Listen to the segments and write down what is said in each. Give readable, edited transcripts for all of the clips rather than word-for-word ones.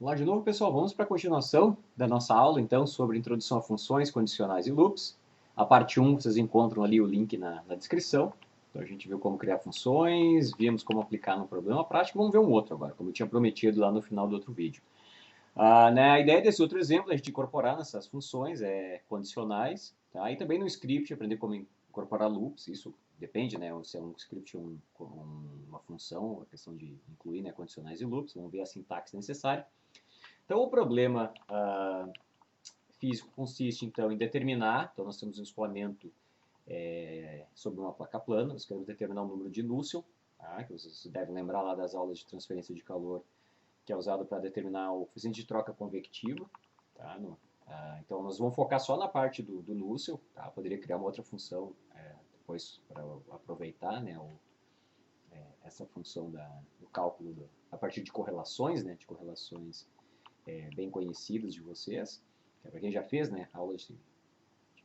Olá de novo, pessoal. Vamos para a continuação da nossa aula, então, sobre introdução a funções, condicionais e loops. A parte 1, vocês encontram ali o link na descrição. Então, a gente viu como criar funções, vimos como aplicar no problema prático. Vamos ver um outro agora, como eu tinha prometido lá no final do outro vídeo. A ideia desse outro exemplo é a gente incorporar nessas funções condicionais, tá? E também no script aprender como incorporar loops. Isso depende, né? Se é um script ou uma função, a questão de incluir, né, condicionais e loops. Vamos ver a sintaxe necessária. Então, o problema físico consiste, então, em determinar, então nós temos um escoamento sobre uma placa plana, nós queremos determinar o número de Nusselt, tá? Que vocês devem lembrar lá das aulas de transferência de calor, que é usado para determinar o coeficiente de troca convectiva. Tá? Então, nós vamos focar só na parte do Nusselt, tá? Poderia criar uma outra função depois para aproveitar, né, essa função do cálculo a partir de correlações, né, de correlações bem conhecidas de vocês, que é para quem já fez, né, aulas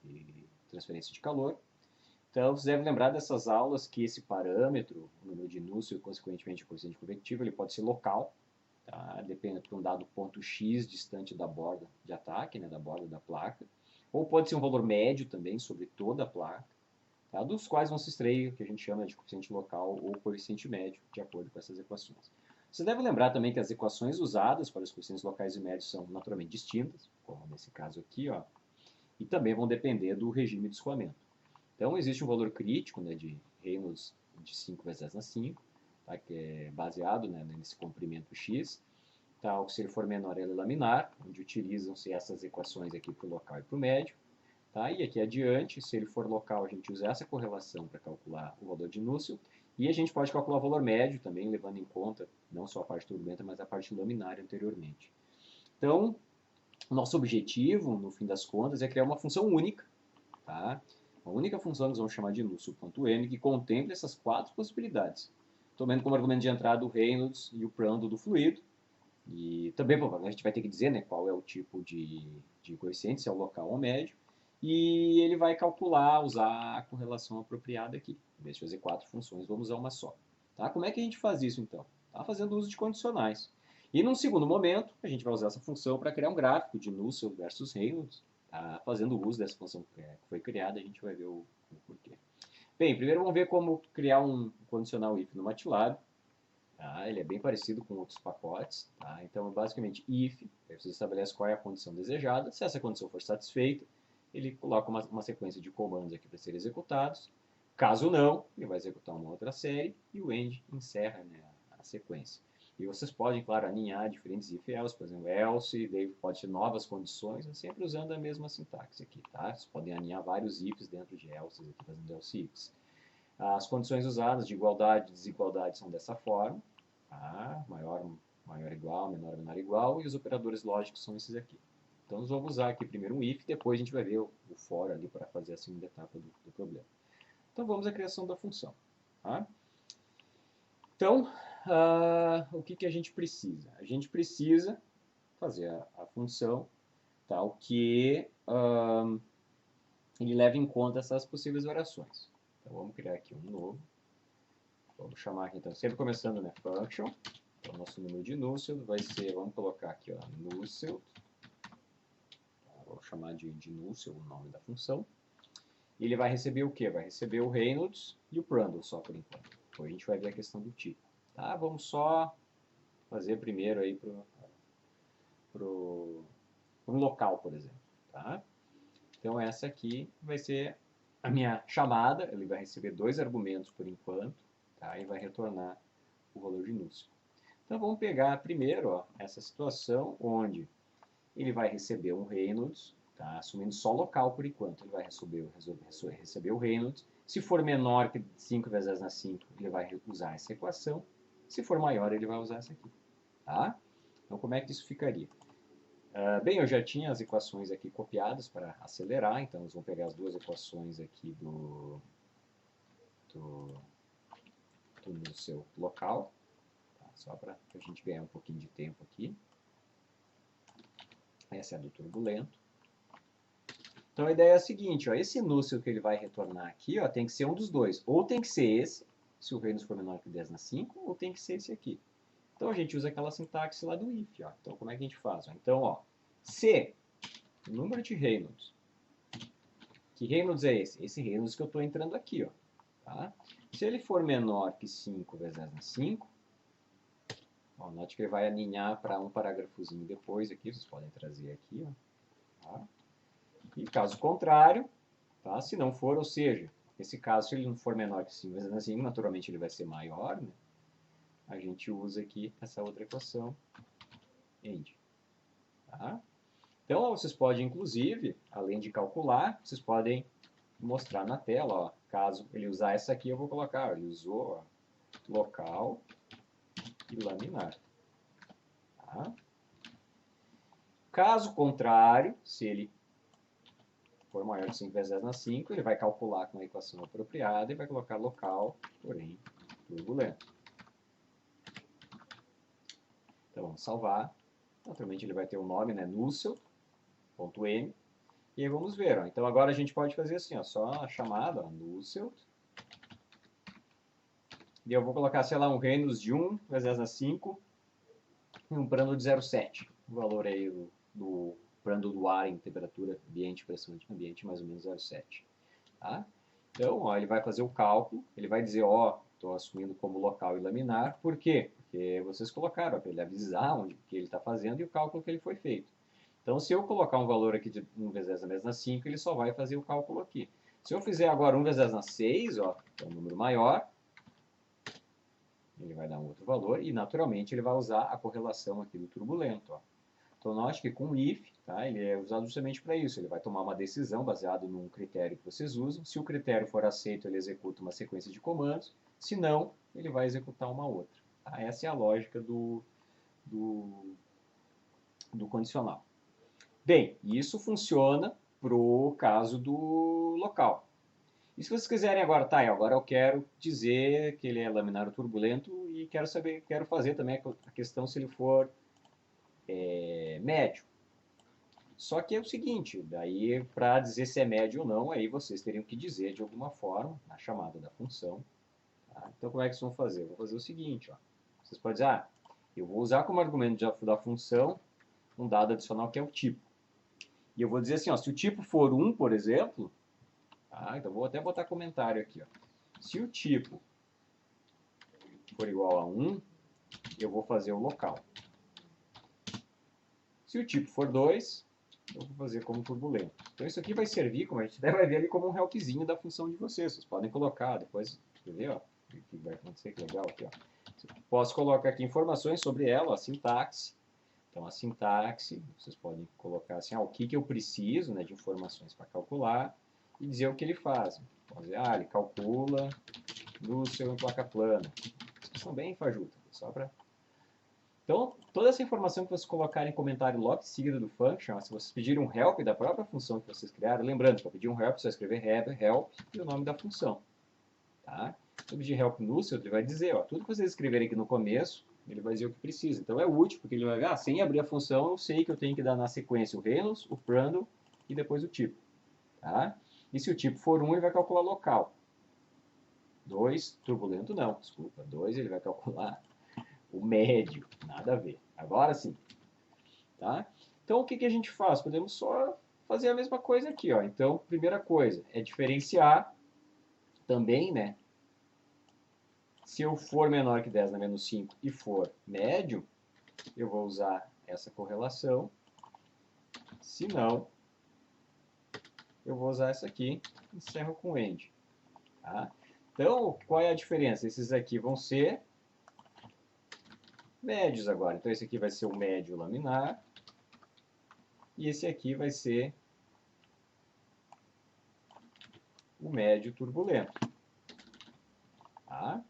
de transferência de calor. Então, vocês devem lembrar dessas aulas que esse parâmetro, o número de Nusselt e, consequentemente, o coeficiente convectivo, ele pode ser local, tá? Depende de um dado ponto X distante da borda de ataque, né, da borda da placa, ou pode ser um valor médio também sobre toda a placa, tá? Dos quais vão se extrair o que a gente chama de coeficiente local ou coeficiente médio, de acordo com essas equações. Você deve lembrar também que as equações usadas para os coeficientes locais e médios são naturalmente distintas, como nesse caso aqui, ó, e também vão depender do regime de escoamento. Então, existe um valor crítico, né, de Reynolds de 5 vezes 10 na 5, tá, que é baseado, né, nesse comprimento x. Tá, se ele for menor, ele é laminar, onde utilizam-se essas equações aqui para o local e para o médio. Tá? E aqui adiante, se ele for local, a gente usa essa correlação para calcular o valor de Nusselt. E a gente pode calcular o valor médio também, levando em conta não só a parte turbulenta, mas a parte laminar anteriormente. Então, o nosso objetivo, no fim das contas, é criar uma função única. Tá? Uma única função que nós vamos chamar de Nusselt.m, que contempla essas quatro possibilidades. Tomando como argumento de entrada o Reynolds e o Prandtl do fluido. E também a gente vai ter que dizer, né, qual é o tipo de coeficiente, se é o local ou médio. E ele vai calcular, usar a correlação apropriada aqui. Em vez de fazer quatro funções, vamos usar uma só. Tá? Como é que a gente faz isso, então? Tá? Fazendo uso de condicionais. E num segundo momento, a gente vai usar essa função para criar um gráfico de Nusselt versus Reynolds. Tá? Fazendo uso dessa função que foi criada, a gente vai ver o porquê. Bem, primeiro vamos ver como criar um condicional if no MATLAB. Tá? Ele é bem parecido com outros pacotes. Tá? Então, basicamente, if, você estabelece qual é a condição desejada. Se essa condição for satisfeita, ele coloca uma sequência de comandos aqui para serem executados. Caso não, ele vai executar uma outra série e o end encerra, né, a sequência. E vocês podem, claro, aninhar diferentes if e else, por exemplo, else, daí pode ter novas condições, sempre usando a mesma sintaxe aqui. Tá? Vocês podem aninhar vários ifs dentro de else, aqui fazendo else ifs. As condições usadas de igualdade e desigualdade são dessa forma. Tá? Maior, maior igual, menor igual. E os operadores lógicos são esses aqui. Então, nós vamos usar aqui primeiro um if, depois a gente vai ver o for ali para fazer a segunda etapa do problema. Então, vamos à criação da função. Tá? Então, o que a gente precisa? A gente precisa fazer a função tal que ele leve em conta essas possíveis variações. Então, vamos criar aqui um novo. Vamos chamar aqui, então, sempre começando, né, function. Então, o nosso número de Nusselt vai ser, vamos colocar aqui, ó, Nusselt. Vou chamar de Nusselt o nome da função. E ele vai receber o quê? Vai receber o Reynolds e o Prandtl só por enquanto. Depois a gente vai ver a questão do tipo. Tá? Vamos só fazer primeiro aí pro local, por exemplo. Tá? Então essa aqui vai ser a minha chamada. Ele vai receber dois argumentos por enquanto. Tá? E vai retornar o valor de Nusselt. Então vamos pegar primeiro, ó, essa situação onde ele vai receber um Reynolds, tá? Assumindo só local por enquanto. Ele vai receber o Reynolds. Se for menor que 5 vezes 10 na 5, ele vai usar essa equação. Se for maior, ele vai usar essa aqui. Tá? Então, como é que isso ficaria? Bem, eu já tinha as equações aqui copiadas para acelerar, então nós vamos pegar as duas equações aqui do seu local, tá? Só para a gente ganhar um pouquinho de tempo aqui. Essa é a do turbulento. Então a ideia é a seguinte, ó, esse Nusselt que ele vai retornar aqui, ó, tem que ser um dos dois. Ou tem que ser esse, se o Reynolds for menor que 10 na 5, ou tem que ser esse aqui. Então a gente usa aquela sintaxe lá do if. Ó. Então como é que a gente faz? Ó? Então, ó, se o número de Reynolds, que Reynolds é esse? Esse Reynolds que eu estou entrando aqui. Ó, tá? Se ele for menor que 5 vezes 10 na 5, ó, note que ele vai alinhar para um parágrafozinho depois aqui, vocês podem trazer aqui. Ó, tá? E caso contrário, tá? Se não for, ou seja, nesse caso, se ele não for menor que 5 vezes 10 na 5, naturalmente ele vai ser maior, né? A gente usa aqui essa outra equação, end. Tá? Então, vocês podem, inclusive, além de calcular, vocês podem mostrar na tela, ó, caso ele usar essa aqui, eu vou colocar, ele usou ó, local e laminar. Tá? Caso contrário, se ele for maior que 5 vezes 10 na 5, ele vai calcular com a equação apropriada e vai colocar local, porém, turbulento. Então, vamos salvar. Naturalmente, ele vai ter o nome, né, Nusselt.m. E aí vamos ver. Ó. Então, agora a gente pode fazer assim, ó, só a chamada, ó, Nusselt. E eu vou colocar, sei lá, um Reynolds de 1 vezes 10 na 5 e um Prandtl de 0,7. O valor aí do Prandtl do ar em temperatura ambiente, pressão ambiente, mais ou menos 0,7. Tá? Então, ó, ele vai fazer o cálculo, ele vai dizer, ó, estou assumindo como local e laminar. Por quê? Porque vocês colocaram para ele avisar onde que ele está fazendo e o cálculo que ele foi feito. Então, se eu colocar um valor aqui de 1 vezes 10 na menos na 5, ele só vai fazer o cálculo aqui. Se eu fizer agora 1 vezes 10 na 6, ó, que é um número maior, ele vai dar um outro valor e, naturalmente, ele vai usar a correlação aqui do turbulento. Ó. Então, note que com o if, tá, ele é usado justamente para isso. Ele vai tomar uma decisão baseado num critério que vocês usam. Se o critério for aceito, ele executa uma sequência de comandos. Se não, ele vai executar uma outra. Tá? Essa é a lógica do condicional. Bem, isso funciona para o caso do local. E se vocês quiserem agora, tá, agora eu quero dizer que ele é laminar ou turbulento e quero saber, quero fazer também a questão se ele for médio. Só que é o seguinte, daí para dizer se é médio ou não, aí vocês teriam que dizer de alguma forma, na chamada da função. Tá? Então como é que vocês vão fazer? Eu vou fazer o seguinte, ó. Vocês podem dizer, eu vou usar como argumento da função um dado adicional que é o tipo. E eu vou dizer assim, ó, se o tipo for 1, por exemplo, tá? Então vou até botar comentário aqui. Ó. Se o tipo for igual a 1, eu vou fazer o local. Se o tipo for 2, eu vou fazer como turbulento. Então isso aqui vai servir, como a gente vai ver ali, como um helpzinho da função de vocês. Vocês podem colocar depois, quer ver, ó, o que vai acontecer, que legal aqui. Ó. Posso colocar aqui informações sobre ela, ó, a sintaxe. Então a sintaxe, vocês podem colocar assim, o que eu preciso, né, de informações para calcular e dizer o que ele faz. Pode dizer, ele calcula no seu placa plana. São bem fajutas, só para... Então, toda essa informação que vocês colocarem em comentário logo em seguida do function, se vocês pedirem um help da própria função que vocês criaram, lembrando, para pedir um help, você vai escrever help e o nome da função. Tá? Se eu pedir help Nusselt, ele vai dizer, ó, tudo que vocês escreverem aqui no começo, ele vai dizer o que precisa. Então é útil, porque ele vai ver, sem abrir a função, eu sei que eu tenho que dar na sequência o Reynolds, o Prandtl e depois o tipo. Tá? E se o tipo for 1, ele vai calcular local. 2, turbulento não, desculpa. 2 ele vai calcular o médio, nada a ver. Agora sim. Tá? Então o que a gente faz? Podemos só fazer a mesma coisa aqui. Ó. Então, primeira coisa é diferenciar também, né? Se eu for menor que 10 na menos 5 e for médio, eu vou usar essa correlação. Se não, eu vou usar essa aqui, encerro com end. Tá? Então, qual é a diferença? Esses aqui vão ser médios agora. Então, esse aqui vai ser o médio laminar. E esse aqui vai ser o médio turbulento. Tá?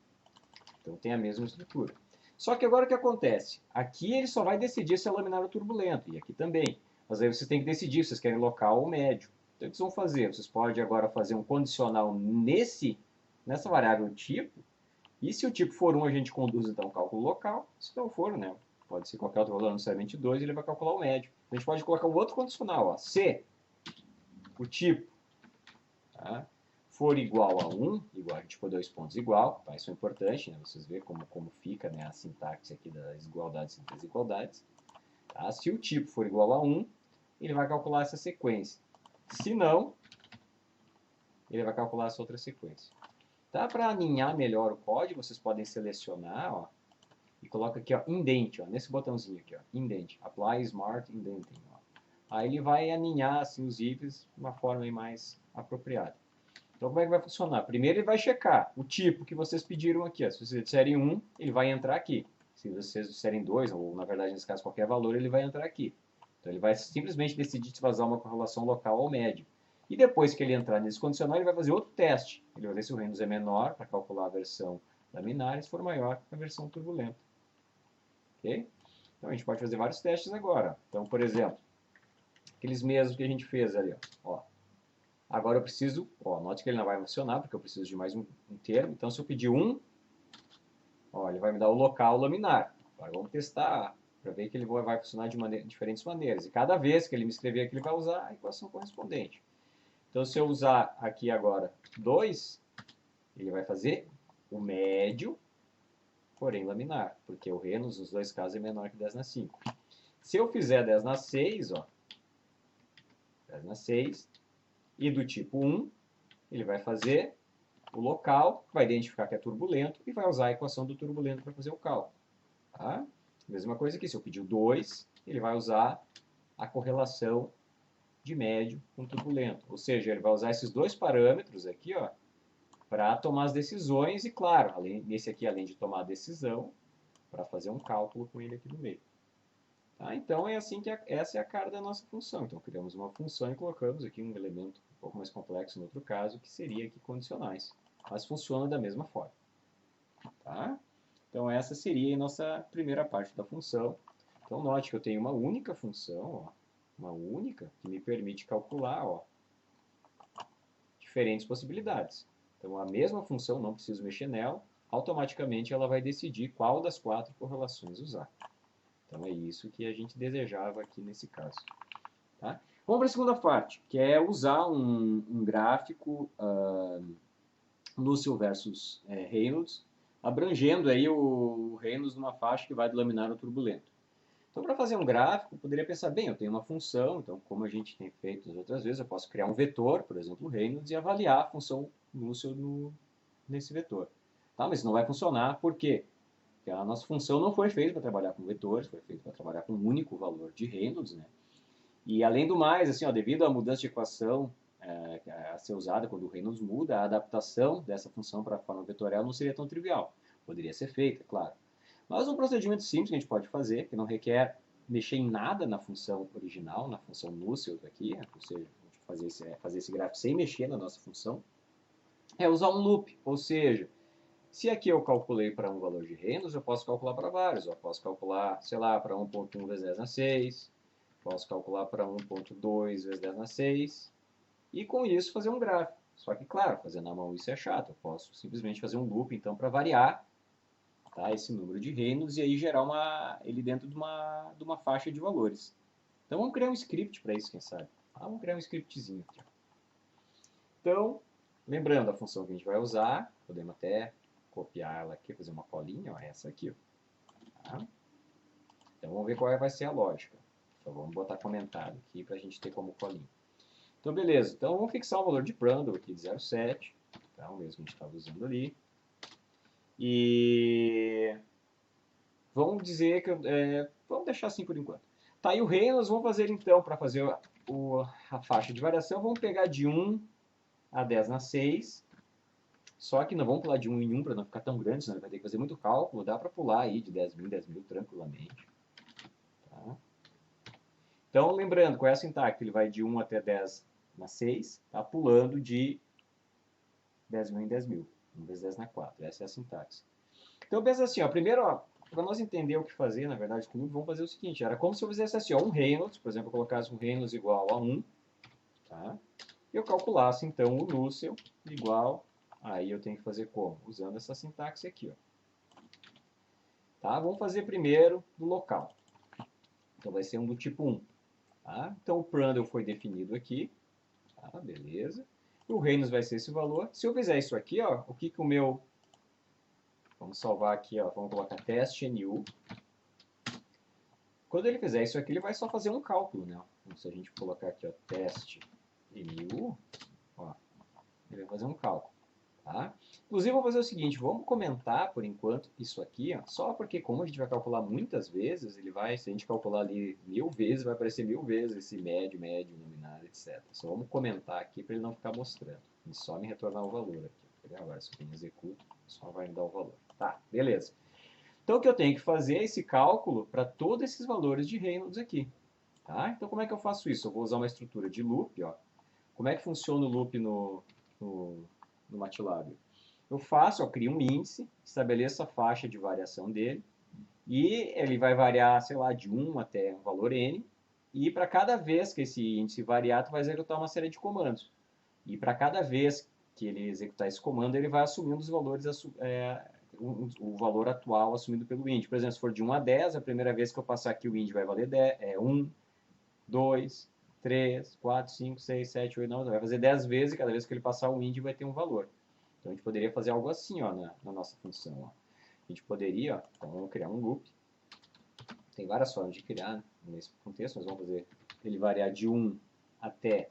Então, tem a mesma estrutura. Só que agora o que acontece? Aqui ele só vai decidir se é laminar ou turbulento. E aqui também. Mas aí vocês têm que decidir se vocês querem local ou médio. Então, o que vocês vão fazer? Vocês podem agora fazer um condicional nessa variável tipo. E se o tipo for 1, a gente conduz então o cálculo local. Se não for, né, pode ser qualquer outro valor, não necessariamente 2, ele vai calcular o médio. A gente pode colocar um outro condicional. Ó. Se o tipo for igual a 1, igual, a gente pôr dois pontos igual, tá? Isso é importante, né? Vocês verem como fica, né, a sintaxe aqui das igualdades e desigualdades. Tá? Se o tipo for igual a 1, ele vai calcular essa sequência. Se não, ele vai calcular essa outra sequência. Tá? Para alinhar melhor o código, vocês podem selecionar, ó, e coloca aqui, ó, indent, ó, nesse botãozinho aqui, ó, indent, apply smart indenting. Ó. Aí ele vai alinhar assim, os ifs de uma forma mais apropriada. Então, como é que vai funcionar? Primeiro, ele vai checar o tipo que vocês pediram aqui. Ó. Se vocês disserem 1, ele vai entrar aqui. Se vocês disserem 2, ou na verdade, nesse caso, qualquer valor, ele vai entrar aqui. Então, ele vai simplesmente decidir se vazar uma correlação local ou média. E depois que ele entrar nesse condicional, ele vai fazer outro teste. Ele vai ver se o Reynolds é menor, para calcular a versão laminar, e se for maior, a versão turbulenta. Ok? Então, a gente pode fazer vários testes agora. Então, por exemplo, aqueles mesmos que a gente fez ali. Ó. Agora eu preciso, ó, note que ele não vai funcionar, porque eu preciso de mais um termo. Então, se eu pedir 1, ó, ele vai me dar o local laminar. Agora vamos testar para ver que ele vai funcionar de diferentes maneiras. E cada vez que ele me escrever aqui, ele vai usar a equação correspondente. Então, se eu usar aqui agora 2, ele vai fazer o médio, porém laminar, porque o Reynolds nos dois casos é menor que 10 na 5. Se eu fizer 10 na 6, ó, 10 na 6, e do tipo 1, ele vai fazer o local, vai identificar que é turbulento e vai usar a equação do turbulento para fazer o cálculo. Tá? Mesma coisa aqui, se eu pedir o 2, ele vai usar a correlação de médio com turbulento. Ou seja, ele vai usar esses dois parâmetros aqui, ó, para tomar as decisões e, claro, nesse aqui, além de tomar a decisão, para fazer um cálculo com ele aqui no meio. Tá? Então, é assim que essa é a cara da nossa função. Então, criamos uma função e colocamos aqui um elemento um pouco mais complexo no outro caso, que seria aqui condicionais. Mas funciona da mesma forma. Tá? Então, essa seria a nossa primeira parte da função. Então, note que eu tenho uma única função, ó, uma única, que me permite calcular, ó, diferentes possibilidades. Então, a mesma função, não preciso mexer nela, automaticamente ela vai decidir qual das 4 correlações usar. Então, é isso que a gente desejava aqui nesse caso. Tá? Vamos para a segunda parte, que é usar um gráfico Lúcio versus Reynolds, abrangendo aí o Reynolds numa faixa que vai do laminar ao turbulento. Então, para fazer um gráfico, eu poderia pensar, bem, eu tenho uma função, então, como a gente tem feito as outras vezes, eu posso criar um vetor, por exemplo, o Reynolds, e avaliar a função Lúcio nesse vetor. Tá? Mas não vai funcionar, por quê? Porque a nossa função não foi feita para trabalhar com vetores, foi feita para trabalhar com um único valor de Reynolds, né? E além do mais, assim, ó, devido à mudança de equação a ser usada quando o Reynolds muda, a adaptação dessa função para a forma vetorial não seria tão trivial. Poderia ser feita, claro. Mas um procedimento simples que a gente pode fazer, que não requer mexer em nada na função original, na função Nusselt aqui, ou seja, fazer esse gráfico sem mexer na nossa função, é usar um loop, ou seja, se aqui eu calculei para um valor de Reynolds, eu posso calcular para vários. Eu posso calcular, sei lá, para 1.1 vezes 10 na 6, posso calcular para 1.2 vezes 10 na 6, e com isso fazer um gráfico. Só que, claro, fazer na mão isso é chato. Eu posso simplesmente fazer um loop, então, para variar, tá, esse número de Reynolds e aí gerar ele dentro de uma faixa de valores. Então, vamos criar um script para isso, quem sabe. Vamos criar um scriptzinho aqui. Então, lembrando a função que a gente vai usar, podemos até copiar ela aqui, fazer uma colinha, ó, essa aqui. Ó. Tá? Então, vamos ver qual vai ser a lógica. Então, vamos botar comentário aqui para a gente ter como colinha. Então, beleza. Então, vamos fixar o valor de Prandtl aqui de 0,7. Tá? O mesmo que a gente estava usando ali. E vamos dizer que... vamos deixar assim por enquanto. Tá, e o Reynolds, vamos fazer então, para fazer a faixa de variação, vamos pegar de 1 a 10 na 6. Só que não vamos pular de 1 em 1 para não ficar tão grande, senão vai ter que fazer muito cálculo. Dá para pular aí de 10 mil em 10 mil tranquilamente. Tá? Então, lembrando, com essa sintaxe, ele vai de 1 até 10 na 6, tá? Pulando de 10 mil em 10 mil. 1 vezes 10 na 4. Essa é a sintaxe. Então, pensa assim, ó, primeiro, para nós entender o que fazer, na verdade, com o vamos fazer o seguinte. Era como se eu fizesse assim, ó, um Reynolds, por exemplo, eu colocasse um Reynolds igual a 1, tá? E eu calculasse, então, o Nusselt igual, aí eu tenho que fazer como? Usando essa sintaxe aqui, ó. Tá? Vamos fazer primeiro do local. Então, vai ser um do tipo 1. Tá? Então, o Prandtl foi definido aqui. Tá? Beleza. O Reynolds vai ser esse valor. Se eu fizer isso aqui, ó, o que que o meu... Vamos salvar aqui, ó, vamos colocar teste NU. Quando ele fizer isso aqui, ele vai só fazer um cálculo, né? Então, se a gente colocar aqui, ó, teste NU, ó, ele vai fazer um cálculo. Tá? Inclusive, vamos fazer o seguinte, vamos comentar, por enquanto, isso aqui, ó, só porque como a gente vai calcular muitas vezes, ele vai, se a gente calcular ali 1000 vezes, vai aparecer 1000 vezes esse médio, médio, nominário, etc. Só vamos comentar aqui para ele não ficar mostrando. E só me retornar o valor aqui. Agora, se eu executo, só vai me dar o valor. Tá, beleza. Então, o que eu tenho que fazer é esse cálculo para todos esses valores de Reynolds aqui. Tá? Então, como é que eu faço isso? Eu vou usar uma estrutura de loop, ó. Como é que funciona o loop no MATLAB? Eu faço, eu crio um índice, estabeleço a faixa de variação dele, e ele vai variar, sei lá, de 1 até um valor n, e para cada vez que esse índice variar, tu vai executar uma série de comandos. E para cada vez que ele executar esse comando, ele vai assumindo os valores, o valor atual assumido pelo índice. Por exemplo, se for de 1 a 10, a primeira vez que eu passar aqui o índice vai valer 10, 1, 2, 3, 4, 5, 6, 7, 8, 9, vai fazer 10 vezes e cada vez que ele passar o índice vai ter um valor. Então a gente poderia fazer algo assim, ó, na nossa função. Ó. A gente poderia, ó, então vamos criar um loop. Tem várias formas de criar, né, nesse contexto, mas vamos fazer ele variar de 1 até...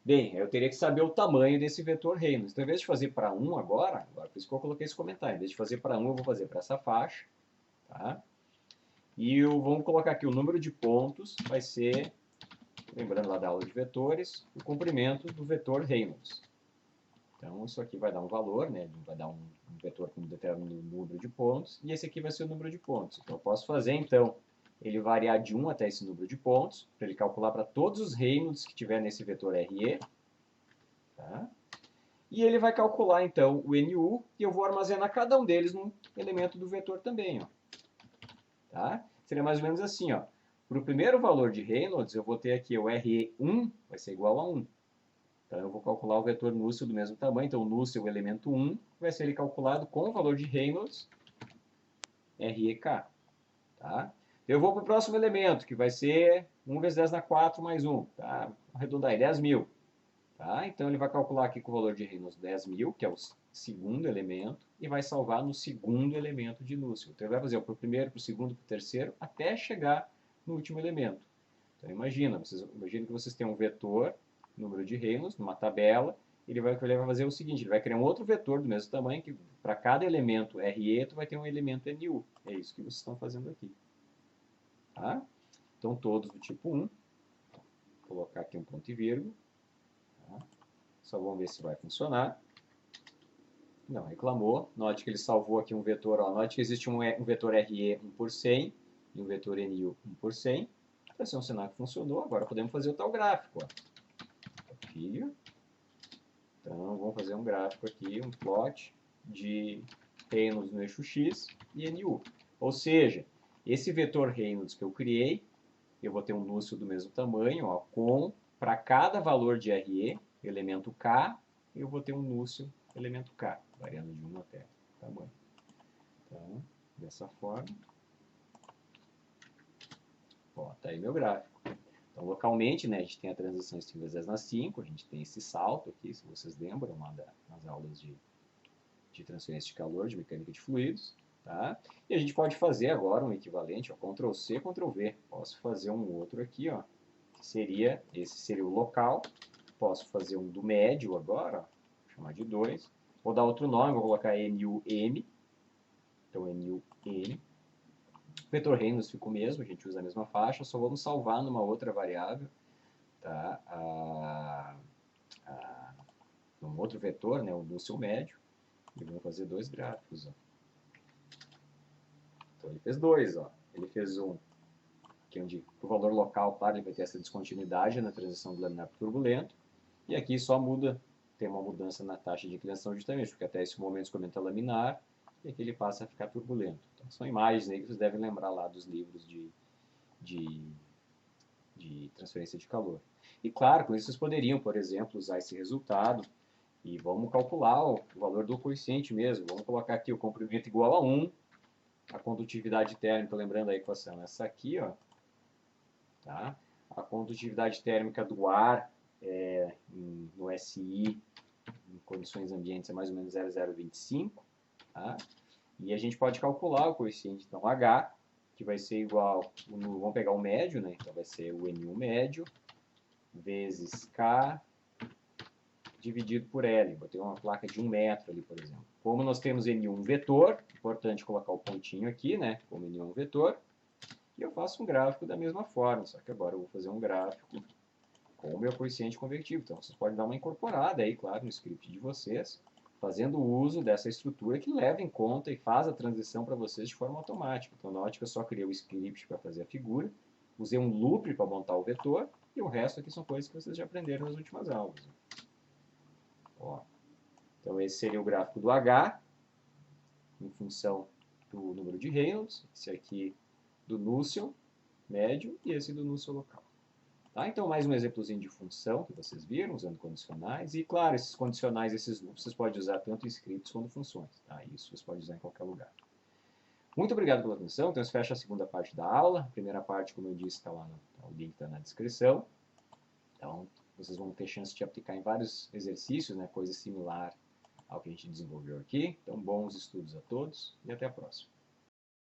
Bem, eu teria que saber o tamanho desse vetor Reynolds. Então, em vez de fazer para 1 agora, por isso que eu coloquei esse comentário, em vez de fazer para 1, eu vou fazer para essa faixa. Tá? E vamos colocar aqui o número de pontos, vai ser, lembrando lá da aula de vetores, o comprimento do vetor Reynolds. Então, isso aqui vai dar um valor, né? Vai dar um vetor com um determinado número de pontos, e esse aqui vai ser o número de pontos. Então, eu posso fazer, então, ele variar de 1 até esse número de pontos, para ele calcular para todos os Reynolds que tiver nesse vetor RE. Tá? E ele vai calcular, então, o NU, e eu vou armazenar cada um deles num elemento do vetor também. Ó. Tá? Seria mais ou menos assim, ó. Para o primeiro valor de Reynolds, eu vou ter aqui o RE1, vai ser igual a 1. Então, eu vou calcular o vetor núcleo do mesmo tamanho. Então, o núcleo, o elemento 1, vai ser ele calculado com o valor de Reynolds, REK. Tá? Eu vou para o próximo elemento, que vai ser 1 vezes 10 na 4 mais 1. Tá? Vou arredondar aí, 10.000. Tá? Então, ele vai calcular aqui com o valor de Reynolds 10.000, que é o segundo elemento, e vai salvar no segundo elemento de núcleo. Então, ele vai fazer para o primeiro, para o segundo, para o terceiro, até chegar no último elemento. Então, imagina que vocês têm um vetor, número de Reynolds, numa tabela, ele vai fazer o seguinte, ele vai criar um outro vetor do mesmo tamanho, que para cada elemento RE, tu vai ter um elemento NU. É isso que vocês estão fazendo aqui. Tá? Então, todos do tipo 1. Vou colocar aqui um ponto e vírgula. Tá? Só vamos ver se vai funcionar. Não, reclamou. Note que ele salvou aqui um vetor. Ó. Note que existe um vetor RE 1 por 100 e um vetor NU 1 por 100. Para ser um sinal que funcionou, agora podemos fazer o tal gráfico. Ó. Filho. Então, vamos fazer um gráfico aqui, um plot de Reynolds no eixo X e NU. Ou seja, esse vetor Reynolds que eu criei, eu vou ter um núcleo do mesmo tamanho, ó, com, para cada valor de RE, elemento K, eu vou ter um núcleo elemento K, variando de 1 até tamanho. Então, dessa forma, ó, tá aí meu gráfico. Então, localmente, né, a gente tem a transição 5 vezes 10 na 5, a gente tem esse salto aqui, se vocês lembram, lá nas aulas de transferência de calor, de mecânica de fluidos. Tá? E a gente pode fazer agora um equivalente, ó, Ctrl+C, Ctrl+V. Posso fazer um outro aqui, ó, que seria, esse seria o local. Posso fazer um do médio agora, ó, vou chamar de 2. Vou dar outro nome, vou colocar NUM. Então, NUM. O vetor Reynolds fica o mesmo, a gente usa a mesma faixa, só vamos salvar numa outra variável, tá? Num outro vetor, né, o núcleo médio. E vamos fazer dois gráficos. Ó. Então ele fez dois. Ó. Ele fez um aqui onde o valor local, claro, ele vai ter essa descontinuidade na transição do laminar para turbulento. E aqui só muda, tem uma mudança na taxa de inclinação justamente, porque até esse momento comenta laminar e aqui ele passa a ficar turbulento. Então, são imagens aí que vocês devem lembrar lá dos livros de transferência de calor. E claro, com isso vocês poderiam, por exemplo, usar esse resultado e vamos calcular o valor do coeficiente mesmo. Vamos colocar aqui o comprimento igual a 1, a condutividade térmica, lembrando a equação, essa aqui, ó, tá? A condutividade térmica do ar no SI, em condições ambientes, é mais ou menos 0,025, tá? E a gente pode calcular o coeficiente, então, H, que vai ser igual, vamos pegar o médio, né? Então vai ser o N1 médio, vezes K, dividido por L. Botei uma placa de 1 metro ali, por exemplo. Como nós temos N1 vetor, importante colocar o pontinho aqui, né? Como N1 vetor, e eu faço um gráfico da mesma forma, só que agora eu vou fazer um gráfico com o meu coeficiente convertido. Então vocês podem dar uma incorporada aí, claro, no script de vocês, fazendo uso dessa estrutura que leva em conta e faz a transição para vocês de forma automática. Então note que eu só criei o script para fazer a figura, usei um loop para montar o vetor, e o resto aqui são coisas que vocês já aprenderam nas últimas aulas. Ó. Então esse seria o gráfico do H, em função do número de Reynolds, esse aqui do Nusselt médio e esse do Nusselt local. Tá? Então, mais um exemplozinho de função que vocês viram, usando condicionais. E, claro, esses condicionais, esses loops, vocês podem usar tanto em scripts quanto funções. Tá? Isso vocês podem usar em qualquer lugar. Muito obrigado pela atenção. Então, isso fecha a segunda parte da aula. A primeira parte, como eu disse, está lá o link está na descrição. Então, vocês vão ter chance de aplicar em vários exercícios, né? Coisa similar ao que a gente desenvolveu aqui. Então, bons estudos a todos e até a próxima.